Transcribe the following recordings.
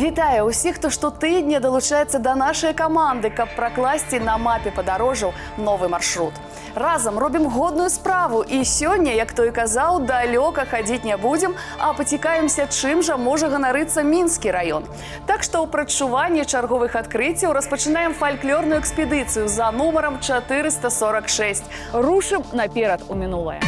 Вітаю усіх, хто штотыдня долучаецца до нашай каманды, каб пракласці на мапе падарожжаў новы маршрут. Разам робім годную справу і сёння, як той казаў, далёка хадзіць не будзем, а пацікаемся, чым жа можа ганарыцца Мінскі раён. Так што ў прадчуванні чарговых адкрыццяў распачынаем фальклорную экспедыцыю за нумарам 446. Рушым наперад у мінулае.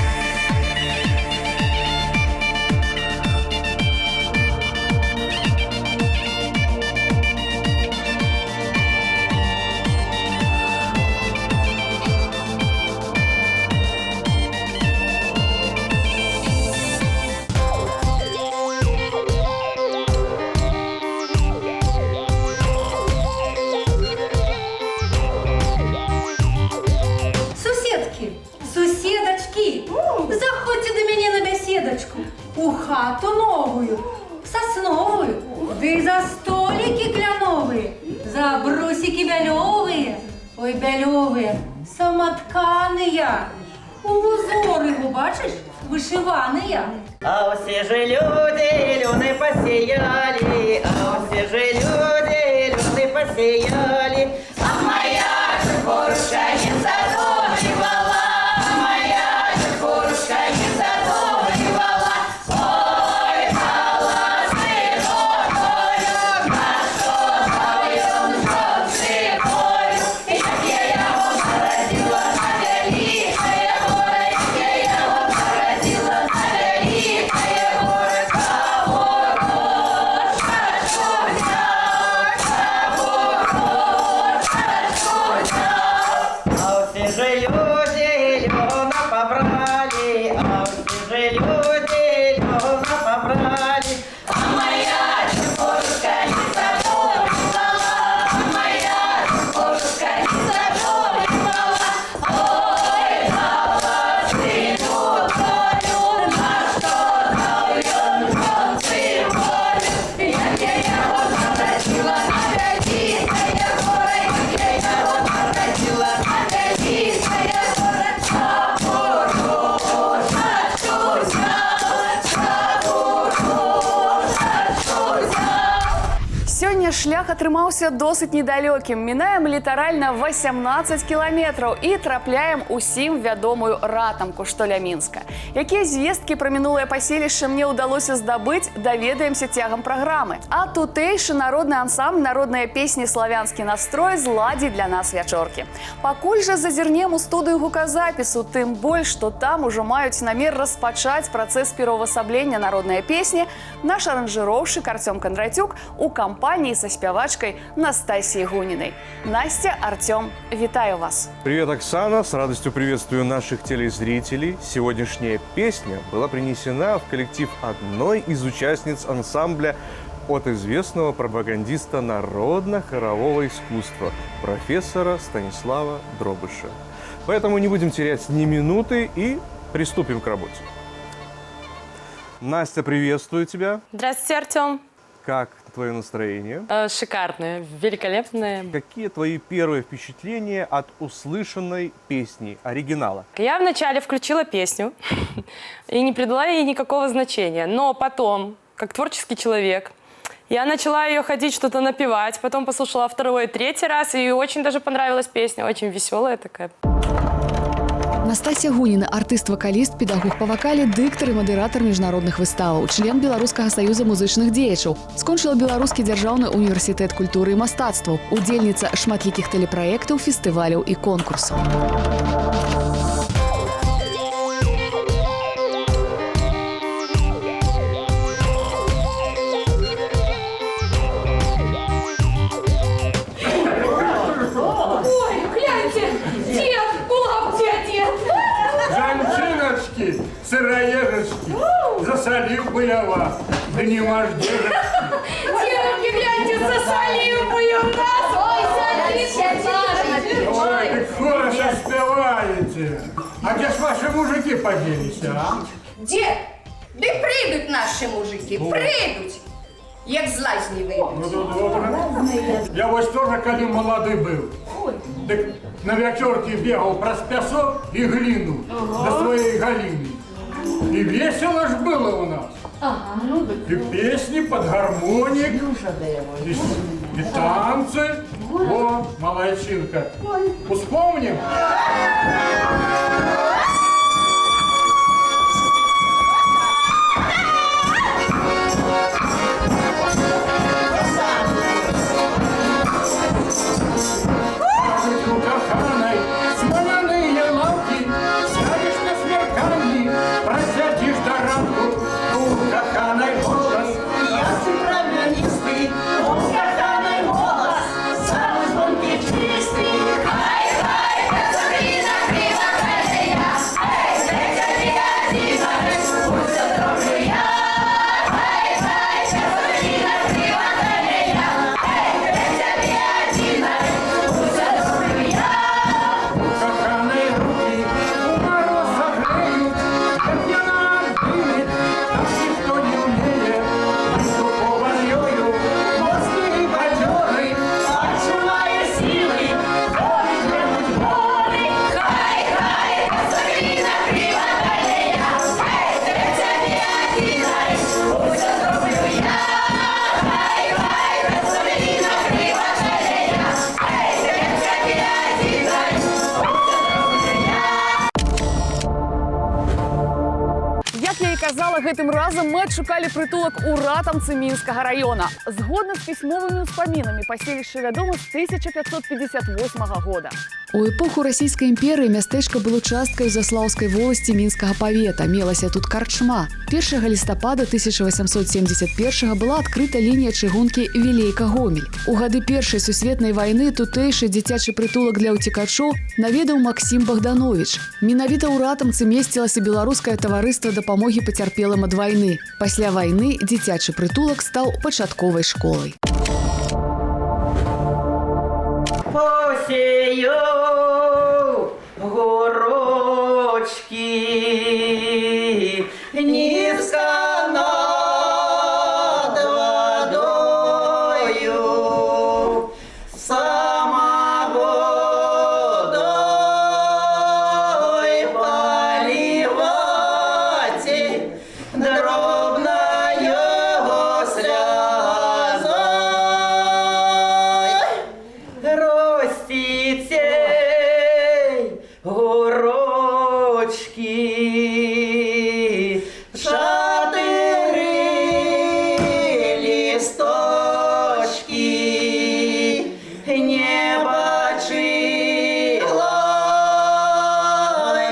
У хату новую, сосновую, да и за столики кляновые, за брусики бялевые, ой, бялевые, самотканые, узор его, бачишь, вышиваные. А все же люди люны посеяли, а все же люди люны посеяли, а моя же порушка не задумывала, а моя же порушка не задумывала. Шлях атрымаўся досыць недалёкім. Мінаем літаральна 18 кіламетраў і трапляем усім вядомую ратамку, што ля Мінска. Якія звесткі пра мінулае паселішча мне ўдалося здабыць, даведаемся цягам праграмы. А тутэйшы народны ансамбль народныя песні «Славянскі настрой» зладзіць для нас вячоркі. Пакуль жа зазірнем у студыю гуказапісу, тым больш, што там ужо маюць намер распачаць працэс пераўвасаблення народныя песні, наш аранжыроўшчык Артём Кондратюк у кампаніі со спявачкой Настасией Гуниной. Настя, Артём, витаю вас. Привет, Оксана. С радостью приветствую наших телезрителей. Сегодняшняя песня была принесена в коллектив одной из участниц ансамбля от известного пропагандиста народно-хорового искусства, профессора Станислава Дробыша. Поэтому не будем терять ни минуты и приступим к работе. Настя, приветствую тебя. Здравствуйте, Артём. Как твое настроение? Шикарное, великолепное. Какие твои первые впечатления от услышанной песни, оригинала? Я вначале включила песню и не придала ей никакого значения. Но потом, как творческий человек, я начала ее ходить, что-то напевать. Потом послушала второй, третий раз, и очень даже понравилась песня. Очень веселая такая. Настасья Гуніна – артыст-вакаліст, педагог па вакале, дыктар і мадэратар міжнародных выставаў, член Беларускага саюза музычных дзеячаў. Скончыла Беларускі дзяржаўны універсітэт культуры і мастацтваў, удзельніца шматлікіх тэлепраектаў, фестываляў і конкурсаў. Сыроежечки, засолил бы я вас, да не мождежечки. Девушки, гляньте, засолил бы я нас! Ой, так хорошо спеваете. А где ж ваши мужики поделись, а? Дед, да прийдуть наші мужики, прийдуть, як з лазні вийдуть. Ну, добре. Я ось теж, коли молодий був, так на вечорки бегал праз песок и глину до своей Галины. И весело ж было у нас. И песни под гармоник, и танцы. О, молодчинка. Вспомним. Коханой, смоляные лавки, сядешь на смерканье, просядешь до ранку, у коханой голос, Ясный промянистый, он каханый голос, самый звонкий чистый. Хай-хай, Катерина, крива крылья, эй, дайте мне один адрес, пусть затроплю я. Хай-хай, Катерина, крива крылья, эй, дайте мне один адрес, пусть затроплю я. коханой руки, у мороз согреют, как я надымет, так никто не умеет, и тупого льёю, мозги бадёры, Отчуваю силы, воли грянуть боли. Хай-хай, Катерина, крива крылья, эй, дайте мне один адрес, пусть затроплю я. Хай-хай, Катерина, крива крылья, эй, дайте мне один адрес, пусть затроплю я. Як я і казала, гэтым разам мы адшукалі прытулак у ратамцы мінскага раёна. Згодна з пісьмовымі ўспамінамі, паселішча вядома з 1558 года. У эпоху расійскай імперыі мястэчка было часткай заслаўскай воласці мінскага павета. Мелася тут карчма. 1 лістапада 1871 была адкрыта лінія чыгункі Вілейка-Гомель. У гады Першай сусветнай вайны тутэйшы дзіцячы прытулак для ўцекачоў наведаў Максім Богданович. Менавіта ў ратамцы месцілася беларускае таварыства дапамогі пацярпелым ад вайны. Пасля вайны дзіцячы прытулак стаў пачатковай школай. Посею горочки низко над водою, самоводой поливать дробною слезой. Ростите горочки, шатыры, листочки, не бачила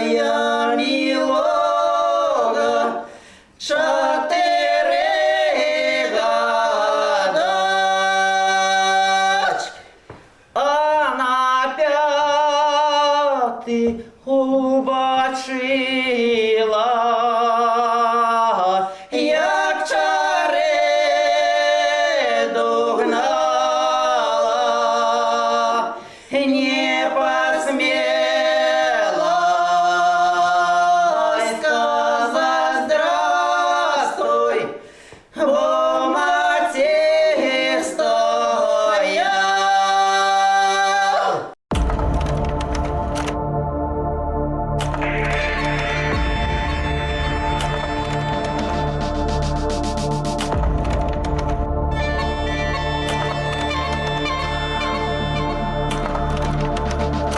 я милого, шатыры годочки. А на п'ятий убачила, як чареду гнала, не посмела сказать здравствуй, бо матерь стоял.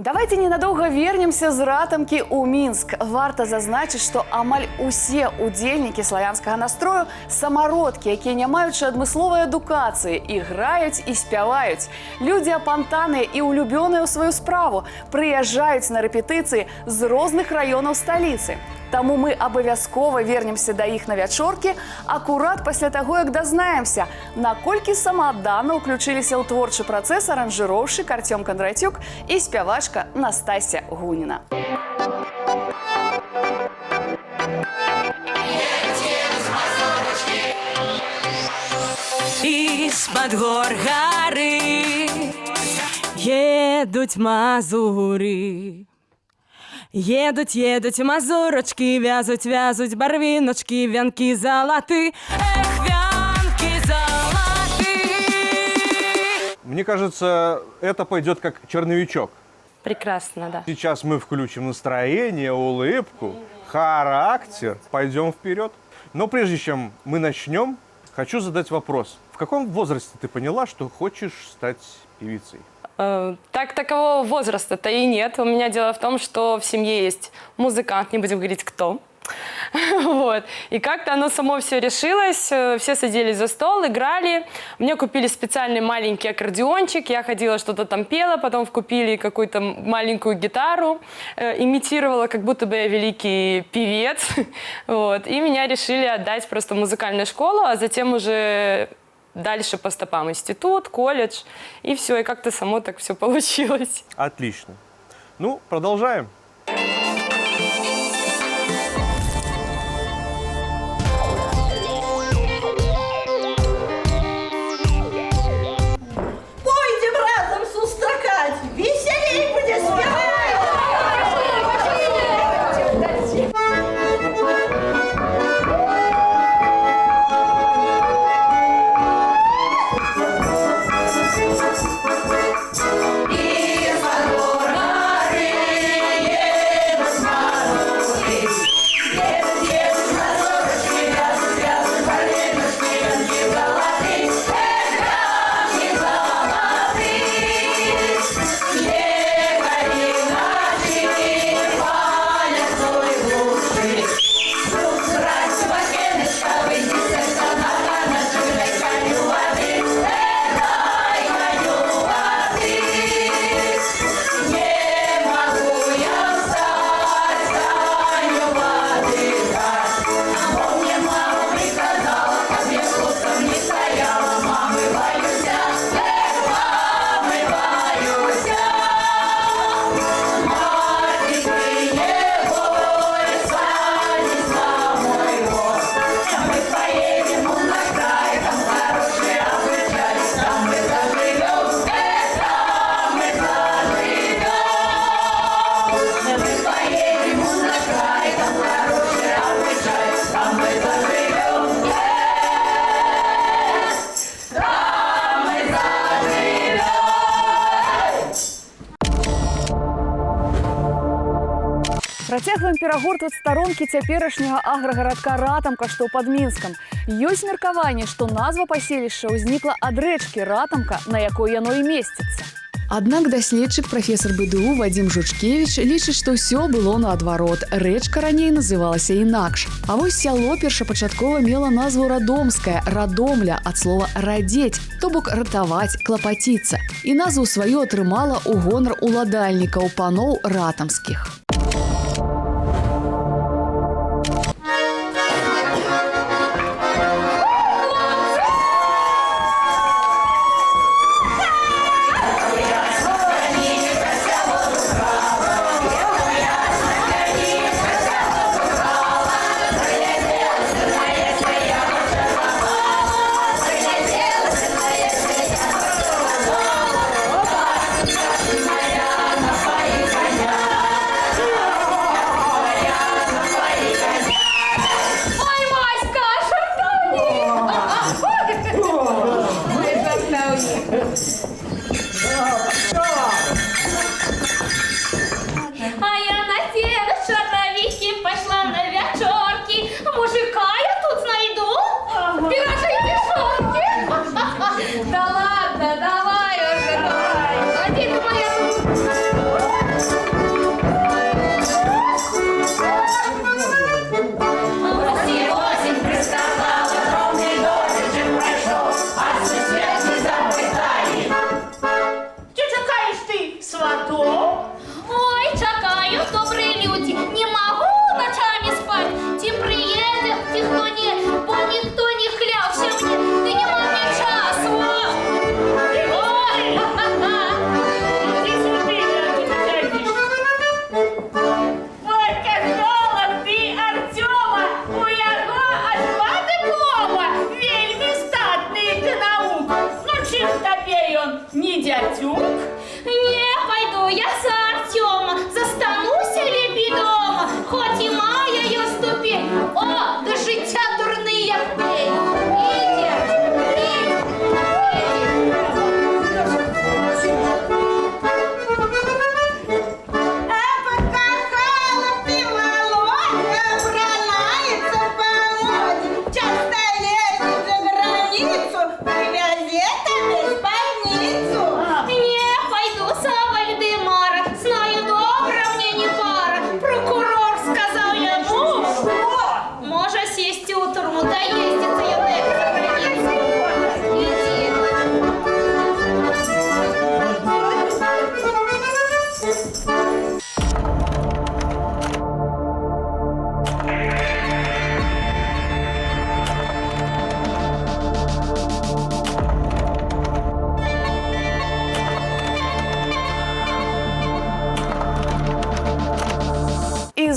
Давайте ненадолго вернемся з ратамкі ў Мінск. Варта зазначыць, што амаль усе удзельнікі славянскага настрою самародкі, якія не маючы адмысловай адукацыі, і граюць і спяваюць. Людзі апантаныя і ўлюбёныя ў сваю справу, прыязджаюць на рэпетыцыі з розных раёнаў сталіцы. Таму мы абавязкова вернемся да іх на вячоркі акурат пасля таго, як дазнаемся, наколькі самааддана ўключыліся ў творчы працэс аранжыроўшчык Артём Кондратюк і спявачка Настасья Гуніна. Из-под гор горы едуть мазури. Едуть, едуть мазурочки, вязуть, вязуть барвіночки, вянки золоты, эх, вянки золоты. Мне кажется, это пойдет как черновичок. Прекрасно, да. Сейчас мы включим настроение, улыбку, характер. Пойдем вперед. Но прежде чем мы начнем, хочу задать вопрос. В каком возрасте ты поняла, что хочешь стать певицей? Такового возраста-то и нет. У меня дело в том, что в семье есть музыкант, не будем говорить кто. Вот. И как-то оно само все решилось, все садились за стол, играли. Мне купили специальный маленький аккордеончик, я ходила, что-то там пела, потом купили какую-то маленькую гитару, имитировала, как будто бы я великий певец. Вот. И меня решили отдать просто в музыкальную школу, а затем уже дальше по стопам институт, колледж, и все, и как-то само так все получилось. Отлично. Ну, продолжаем. Пойдем разом сустракать, веселей будет спевать. Працягваем перагортваць старонкі цяперашняга аграгарадка Ратамка, што ў Падмінскам. Ёсць меркаванне, што назва паселішча ўзнікла ад рэчкі Ратамка, на якой яно і месціцца. Аднак даследчык прафесор БДУ Вадзім Жучкевіч лічыць, што ўсё было наадварот. Рэчка раней называлася інакш. А вось сяло першапачаткова мела назву Радомская, Радомля, ад слова радзець, то бок ратаваць, клапаціцца. І назву сваю атрымала ў гонар уладальнікаў паноў ратамскіх.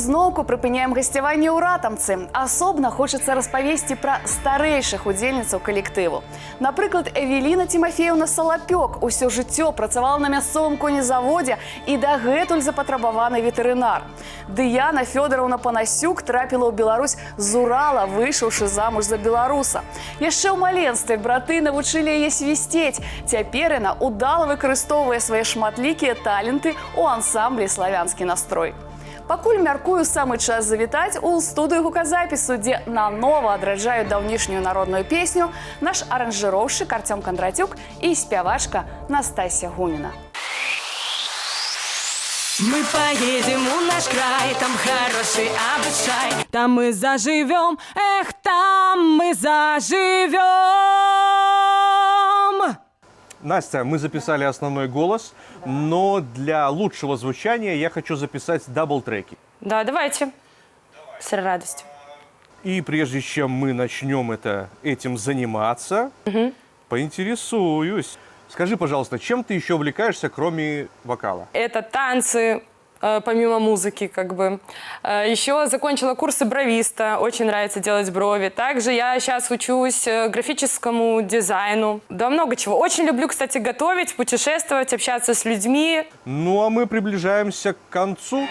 ізноўку прыпыняем гасцяванне ў ратамцы. Асобна хочацца распавесці пра старэйшых удзельніцаў калектыву. Напрыклад, Эвеліна Тимофеевна Салапёк усё жыццё працавала на мясцовым конезаводзе і дагэтуль запатрабаваны ветэрынар. Дыяна Фёдоровна Панасюк трапіла ў Беларусь з Урала, выйшаўшы замуж за беларуса. Яшчэ ў маленстве браты навучылі яе свісцець. Цяпер яна удала выкарыстоўвае свае шматлікія таленты ў ансамблі «Славянскі настрой». Пакуль, мяркую, самы час завітаць у студыю гуказапісу, дзе нанова адраджаюць даўнішнюю народную песню наш аранжыроўшчык Артём Кондратюк і спявачка Настасья Гуніна. Мы поедем в наш край, там хороший обычай, там мы заживем, эх, там мы заживем. Настя, мы записали основной голос, но для лучшего звучания я хочу записать дабл-треки. Да, давайте. С радостью. И прежде чем мы начнем этим заниматься, поинтересуюсь. Скажи, пожалуйста, чем ты еще увлекаешься, кроме вокала? Это танцы, помимо музыки, как бы. Еще закончила курсы бровиста, очень нравится делать брови. Также я сейчас учусь графическому дизайну. Да, много чего. Очень люблю, кстати, готовить, путешествовать, общаться с людьми. Ну, а мы приближаемся к концу.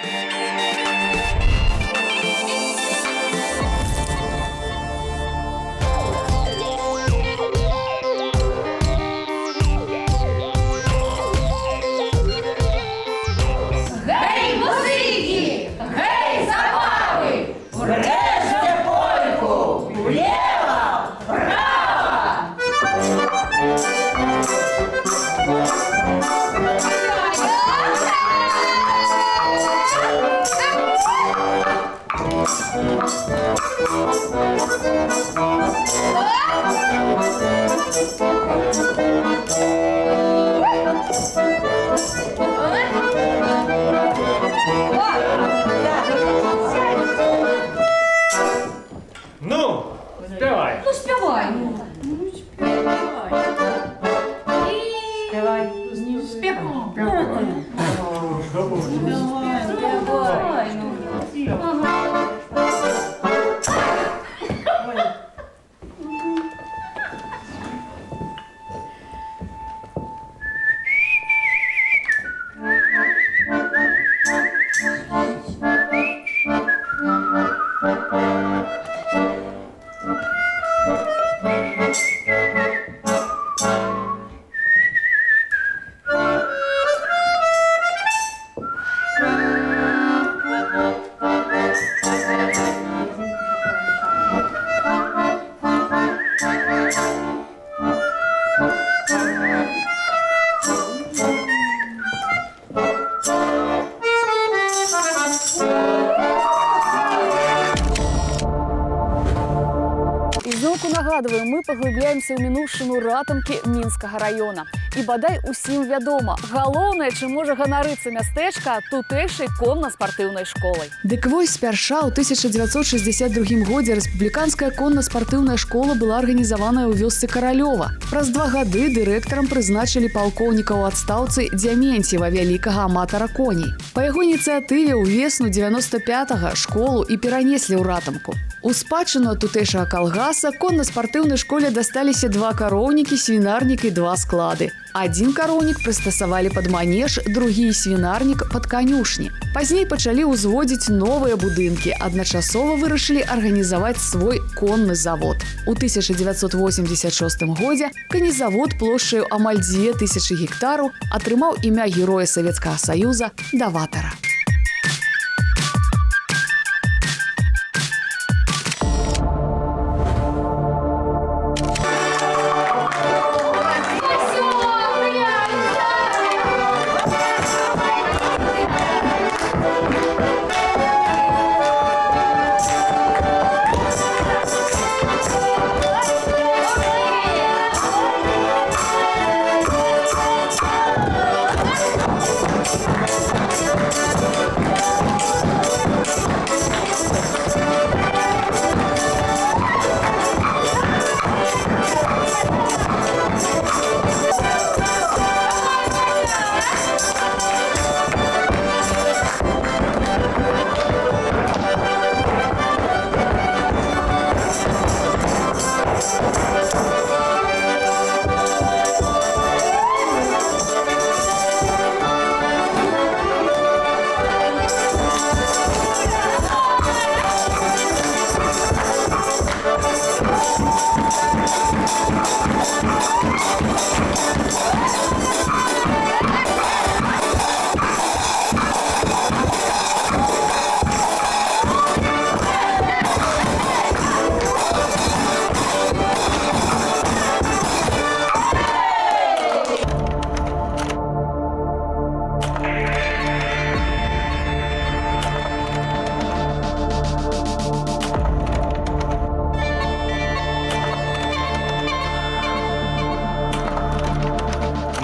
Гей, музики! Гей, забавы! Врежьте польку! Влево! Вправо! Ну, співай. Ну, співай. Ізноўку нагадваю, мы паглыбляемся ў мінуўшчыну ратамкі Мінскага раёна. І бадай усім вядома, галоўнае, чым можа ганарыцца мястэчка тутэйшай конна-спартыўнай школай. Дык вось спярша ў 1962 годзе рэспубліканская конна-спартыўная школа была арганізаваная ў вёсцы Каралёва. Праз 2 гады дырэктарам прызначылі палкоўніка ў адстаўцы Дзяменціва, вялікага аматара коней. Па яго ініцыятыве ўвесну 95-га школу і перанеслі ў ратамку. У спадчыну ад тутэйшага калгаса конна-спартыўнай школе дасталіся 2 кароўнікі, свінарнік і 2 склады. Адзін кароўнік прыстасавалі пад манеж, другі свінарнік пад канюшні. Пазней пачалі ўзводзіць новыя будынкі, адначасова вырашылі арганізаваць свой конны завод. У 1986 годзе конезавод плошчаю амаль 2000 гектараў атрымаў імя Героя Савецкага Саюза Даватара.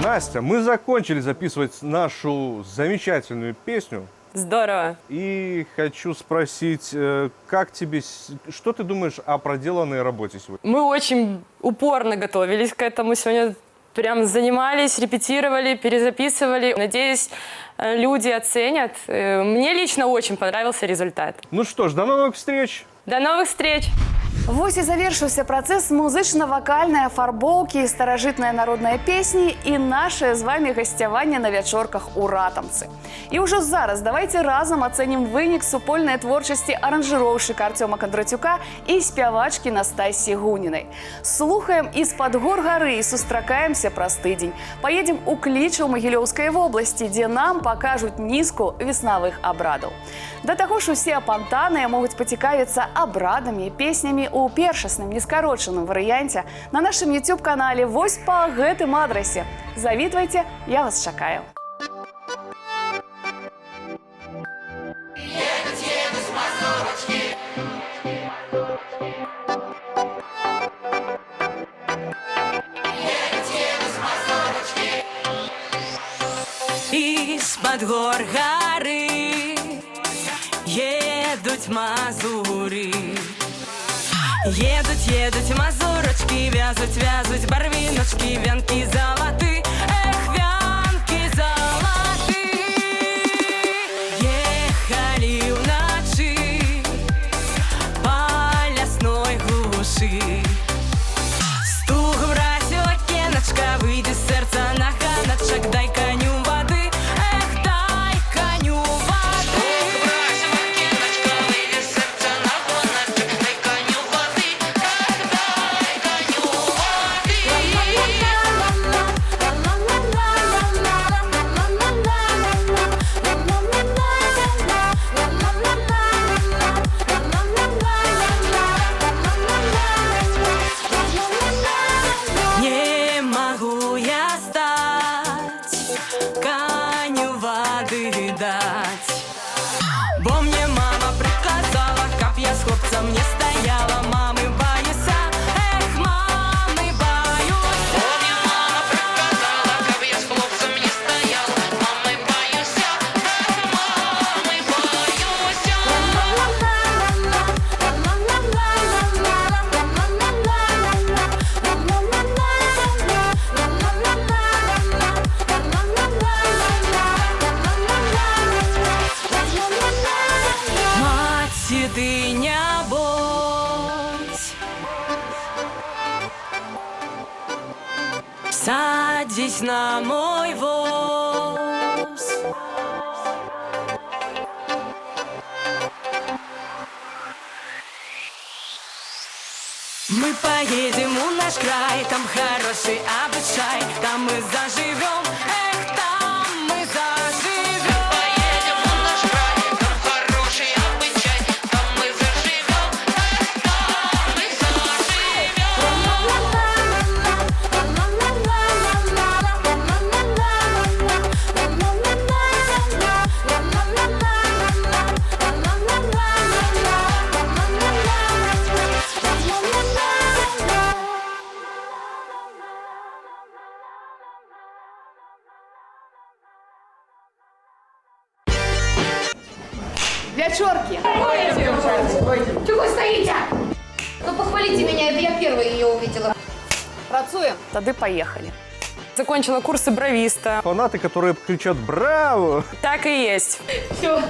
Настя, мы закончили записывать нашу замечательную песню. Здорово. И хочу спросить, как тебе, что ты думаешь о проделанной работе сегодня? Мы очень упорно готовились к этому. Сегодня прям занимались, репетировали, перезаписывали. Надеюсь, люди оценят. Мне лично очень понравился результат. Ну что ж, до новых встреч! До новых встреч! Вось і завершыўся працэс музычна-вакальнай афарбоўкі, старажытныя народныя песні і нашае з вами гасцяванне на вячорках у Ратамцы. І ўжо зараз давайте разам ацэнім вынік супольнай творчасці аранжыроўшчыка Артёма Кондратюка і спявачкі Настасі Гунінай. Слухаем з-пад гор гары і сустракаемся праз тыдзень. Паедзем у Кліча ў Магілёўскай вобласці, дзе нам пакажуць нізку веснавых абрадаў. Да таго ж усе апантаныя могуць пацікавіцца абрадамі, песнямі у першасным нескарочаным варыянце на нашым YouTube-канале вось па гэтым адрасе. Завітвайце, я вас чакаю. Из-под гор горы едут мазури. Едут мазурочки, вязать барвиночки, вянки золоты, эх, вянки золоты. Ехали в ночи по лесной глуши. Стук бросила кеночка, выйди с сердца на ханочек, дай коню воды, эх, дай коню воды. Стук бросила кеночка, выйди с сердца на ханочек, дай коню воды, эх, дай коню воды. Не могу я стать, коню воды дать, бо мне мама приказала, каб я с хлопцем не стояла. Мамы боюся, эх, мамы боюся. Бо мне мама приказала, каб я с хлопцем не стояла. Мамы боюся, эх, мамы боюся. Мать, ты не бойся, садись на мой воз. Мы поедем в наш край, там хороший обычай, там мы заживем, эх, там мы заживем. Поедем в наш край, там хороший обычай, там мы заживем, эх, там мы Вячорки! Чего стоите? Ну похвалите меня, это я первая ее увидела. Працуем? Тады поехали. Закончила курсы бровиста. Фанаты, которые кричат «Браво!» Так и есть. Все.